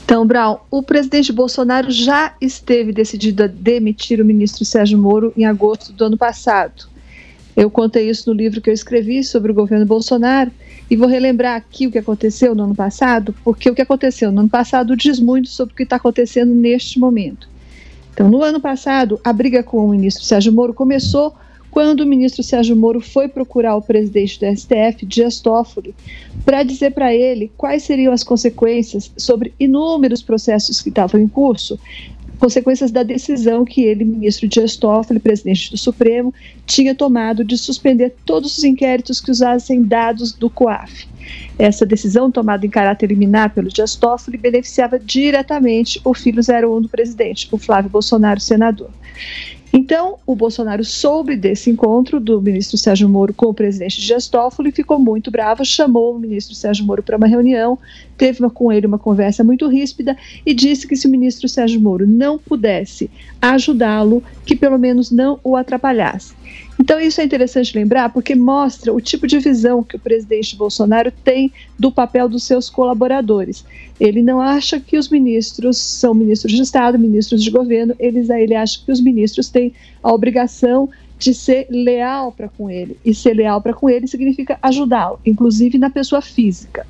Então, Brown, o presidente Bolsonaro já esteve decidido a demitir o ministro Sérgio Moro em agosto do ano passado. Eu contei isso no livro que eu escrevi sobre o governo Bolsonaro e vou relembrar aqui o que aconteceu no ano passado, porque o que aconteceu no ano passado diz muito sobre o que está acontecendo neste momento. Então, no ano passado, a briga com o ministro Sérgio Moro começou quando o ministro Sérgio Moro foi procurar o presidente do STF, Dias Toffoli, para dizer para ele quais seriam as consequências sobre inúmeros processos que estavam em curso, consequências da decisão que ele, ministro Dias Toffoli, presidente do Supremo, tinha tomado de suspender todos os inquéritos que usassem dados do COAF. Essa decisão, tomada em caráter liminar pelo Dias Toffoli, beneficiava diretamente o filho 01 do presidente, o Flávio Bolsonaro, senador. Então, o Bolsonaro soube desse encontro do ministro Sérgio Moro com o presidente Dias Toffoli, ficou muito bravo, chamou o ministro Sérgio Moro para uma reunião, teve com ele uma conversa muito ríspida e disse que se o ministro Sérgio Moro não pudesse ajudá-lo, que pelo menos não o atrapalhasse. Então, isso é interessante lembrar porque mostra o tipo de visão que o presidente Bolsonaro tem do papel dos seus colaboradores. Ele não acha que os ministros são ministros de Estado, ministros de governo, ele acha que os ministros têm a obrigação de ser leal para com ele. E ser leal para com ele significa ajudá-lo, inclusive na pessoa física.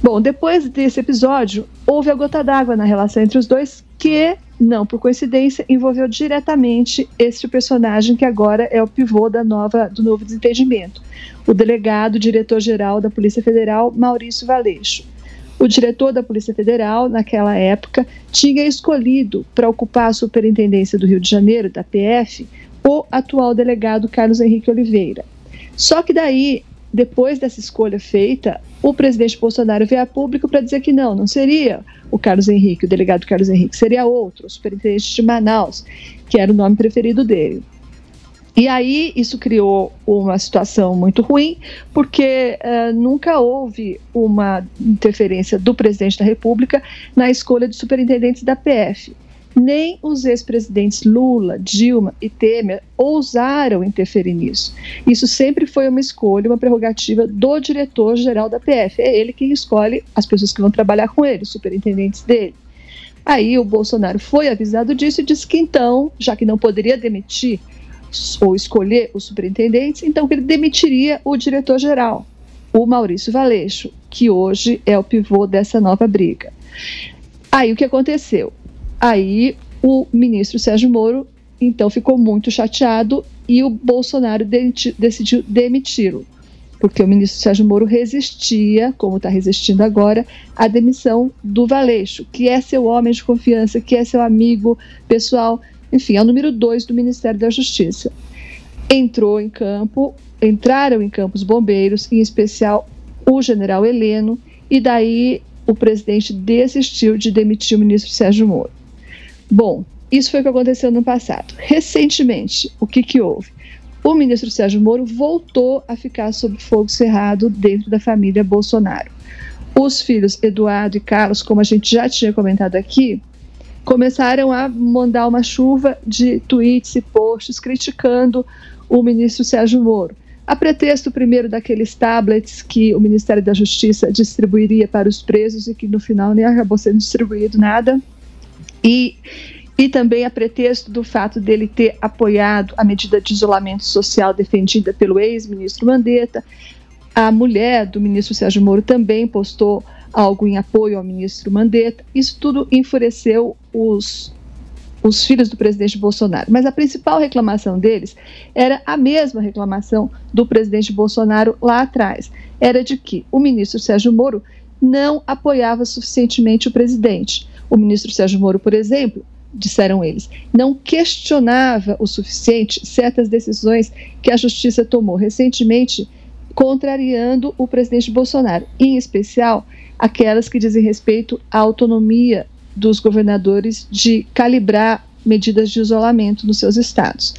Bom, depois desse episódio, houve a gota d'água na relação entre os dois, que, não por coincidência, envolveu diretamente este personagem que agora é o pivô do novo desentendimento, o delegado diretor-geral da Polícia Federal, Maurício Valeixo. O diretor da Polícia Federal, naquela época, tinha escolhido para ocupar a superintendência do Rio de Janeiro, da PF, o atual delegado Carlos Henrique Oliveira. Só que daí, depois dessa escolha feita, o presidente Bolsonaro veio a público para dizer que não seria o Carlos Henrique, o delegado Carlos Henrique, seria outro, o superintendente de Manaus, que era o nome preferido dele. E aí isso criou uma situação muito ruim, porque nunca houve uma interferência do presidente da República na escolha de superintendentes da PF. Nem os ex-presidentes Lula, Dilma e Temer ousaram interferir nisso. Isso sempre foi uma escolha, uma prerrogativa do diretor-geral da PF. É ele quem escolhe as pessoas que vão trabalhar com ele, os superintendentes dele. Aí o Bolsonaro foi avisado disso e disse que então, já que não poderia demitir ou escolher os superintendentes, então que ele demitiria o diretor-geral, o Maurício Valeixo, que hoje é o pivô dessa nova briga. Aí o que aconteceu? Aí o ministro Sérgio Moro, então, ficou muito chateado e o Bolsonaro decidiu demiti-lo, porque o ministro Sérgio Moro resistia, como está resistindo agora, à demissão do Valeixo, que é seu homem de confiança, que é seu amigo pessoal, enfim, é o número 2 do Ministério da Justiça. Entraram em campo os bombeiros, em especial o general Heleno, e daí o presidente desistiu de demitir o ministro Sérgio Moro. Bom, isso foi o que aconteceu no passado. Recentemente, o que houve? O ministro Sérgio Moro voltou a ficar sob fogo cerrado dentro da família Bolsonaro. Os filhos Eduardo e Carlos, como a gente já tinha comentado aqui, começaram a mandar uma chuva de tweets e posts criticando o ministro Sérgio Moro, a pretexto primeiro daqueles tablets que o Ministério da Justiça distribuiria para os presos e que no final nem acabou sendo distribuído nada, e também a pretexto do fato dele ter apoiado a medida de isolamento social defendida pelo ex-ministro Mandetta. A mulher do ministro Sérgio Moro também postou algo em apoio ao ministro Mandetta. Isso tudo enfureceu os filhos do presidente Bolsonaro. Mas a principal reclamação deles era a mesma reclamação do presidente Bolsonaro lá atrás. Era de que o ministro Sérgio Moro não apoiava suficientemente o presidente. O ministro Sérgio Moro, por exemplo, disseram eles, não questionava o suficiente certas decisões que a Justiça tomou recentemente, contrariando o presidente Bolsonaro, em especial aquelas que dizem respeito à autonomia dos governadores de calibrar medidas de isolamento nos seus estados.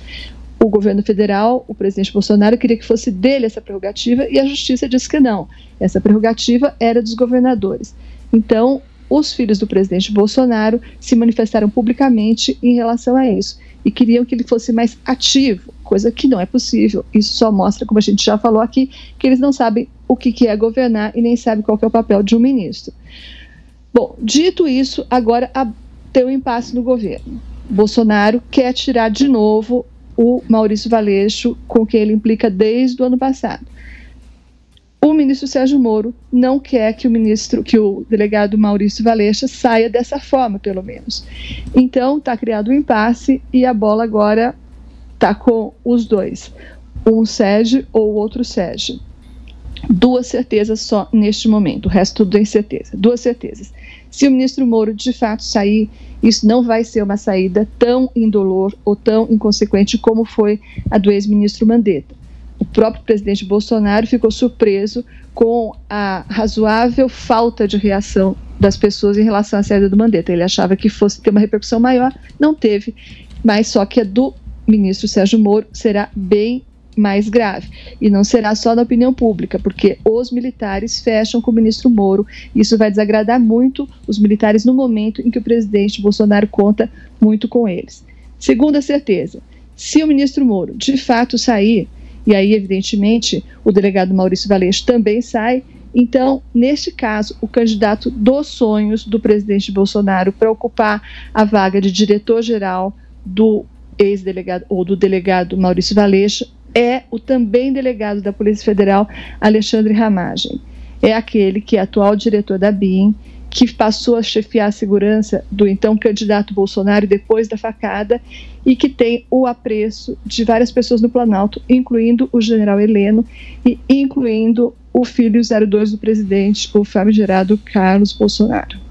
O governo federal, o presidente Bolsonaro, queria que fosse dele essa prerrogativa e a Justiça disse que não. Essa prerrogativa era dos governadores. Então, os filhos do presidente Bolsonaro se manifestaram publicamente em relação a isso e queriam que ele fosse mais ativo, coisa que não é possível. Isso só mostra, como a gente já falou aqui, que eles não sabem o que é governar e nem sabem qual que é o papel de um ministro. Bom, dito isso, agora tem um impasse no governo. Bolsonaro quer tirar de novo o Maurício Valeixo, com quem ele implica desde o ano passado. O ministro Sérgio Moro não quer que o delegado Maurício Valeixo saia dessa forma, pelo menos. Então, está criado um impasse e a bola agora está com os dois. Um cede ou o outro cede. Duas certezas só neste momento, o resto tudo é incerteza. Duas certezas. Se o ministro Moro de fato sair, isso não vai ser uma saída tão indolor ou tão inconsequente como foi a do ex-ministro Mandetta. O próprio presidente Bolsonaro ficou surpreso com a razoável falta de reação das pessoas em relação à saída do Mandetta. Ele achava que fosse ter uma repercussão maior, não teve, mas só que a do ministro Sérgio Moro será bem mais grave. E não será só na opinião pública, porque os militares fecham com o ministro Moro. Isso vai desagradar muito os militares no momento em que o presidente Bolsonaro conta muito com eles. Segunda certeza, se o ministro Moro de fato sair, e aí evidentemente o delegado Maurício Valeixo também sai, então neste caso o candidato dos sonhos do presidente Bolsonaro para ocupar a vaga de diretor-geral do ex-delegado ou do delegado Maurício Valeixo é o também delegado da Polícia Federal, Alexandre Ramagem. É aquele que é atual diretor da BIM, que passou a chefiar a segurança do então candidato Bolsonaro depois da facada e que tem o apreço de várias pessoas no Planalto, incluindo o general Heleno e incluindo o filho 02 do presidente, o famigerado Carlos Bolsonaro.